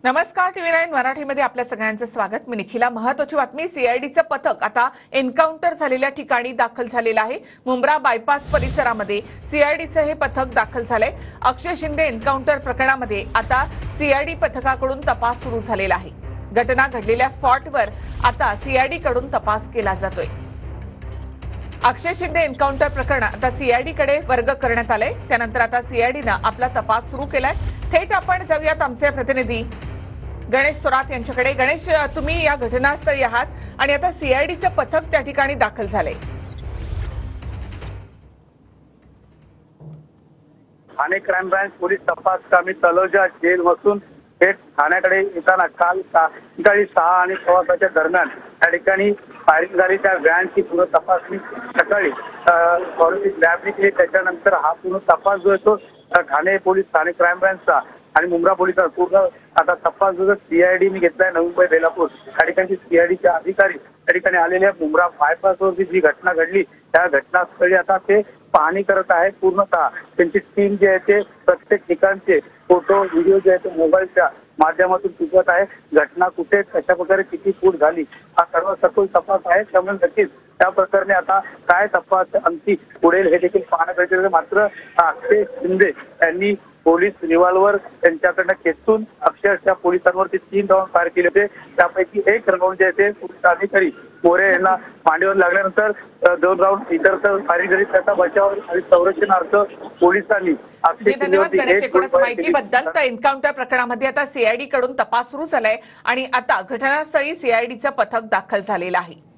नमस्कार, TV9 मराठीमध्ये आपल्या सगळ्यांचं स्वागत। मी निखिला। महत्त्वाची बातमी, सीआयडीचं पथक आता एन्काउंटर झालेल्या ठिकाणी दाखल झालेलं आहे। मुंब्रा बायपास परिसरामध्ये सीआयडीचं हे पथक दाखल झालंय। अक्षय शिंदे एन्काउंटर प्रकरणामध्ये आता सीआयडी पथकाकडून तपास सुरू झालेला आहे। घटना घडलेल्या स्पॉटवर आता सीआयडी कडून तपास केला जातोय। अक्षय शिंदे एन्काउंटर प्रकरण आता सीआयडी कडे वर्ग करण्यात आलंय। त्यानंतर आता सीआयडीने आपला तपास सुरू केलाय। थेट आपण जाऊयात आमचे प्रतिनिधी गणेश थोरात यांच्याकडे। गणेश, तुम्ही या घटनास्थळी आहात आणि आता सीआयडीचं पथक त्या ठिकाणी दाखल झालंय। ठाणे क्राईम ब्रांच पोलीस तपास कामी तलोजा जेल बसून थेट ठाण्याकडे येताना काल सकाळी 6 आणि 6:15 दरम्यान या ठिकाणी फायरिंग झाली। त्या व्हॅनची पूर्ण तपासणी सकाळी फॉरेन्सिक लॅबने केली। त्याच्यानंतर हा पूर्ण तपास जो आहे तो ठाणे पोलीस, ठाणे क्राईम ब्रांचचा आणि मुंब्रा पोलिसांचा पूर्ण आता तपास जो सीआयडीने घेतलाय। नवी मुंबई बेलापूर या ठिकाणी सीआयडीचे अधिकारी त्या ठिकाणी आलेल्या मुंब्रा बायपासवरची जी घटना घडली त्या घटनास्थळी आता ते पाहणी करत आहेत। पूर्णतः त्यांची टीम जी आहे ते प्रत्येक ठिकाणचे फोटो व्हिडिओ जे आहे ते मोबाईलच्या माध्यमातून टिकवत आहे। घटना कुठे कशा प्रकारे किती फूट झाली हा सर्व सखोल तपास आहे। त्यामुळे नक्कीच त्या प्रकरणी आता काय तपास अंती पुढेल हे देखील पाहणं गरजेचं आहे। मात्र अक्षय शिंदे यांनी पोलीस रिव्हॉल्वर त्यांच्याकडनं खेचून अक्षरशः पोलिसांवरती 3 राऊंड फायर केले होते। त्यापैकी एक राऊंड जे आहे ते पोलीस अधिकारी मोरे यांना मांडीवर लागल्यानंतर 2 राऊंड इतर फायरिंग करीत त्याचा बचाव आणि संरक्षणार्थ पोलिसांनी अक्षय धन्यवाद गणेश, एकूणच माहितीबद्दल। तर एन्काउंटर प्रकरणामध्ये आता सीआयडी कडून तपास सुरू झालाय आणि आता घटनास्थळी सीआयडीचं पथक दाखल झालेलं आहे।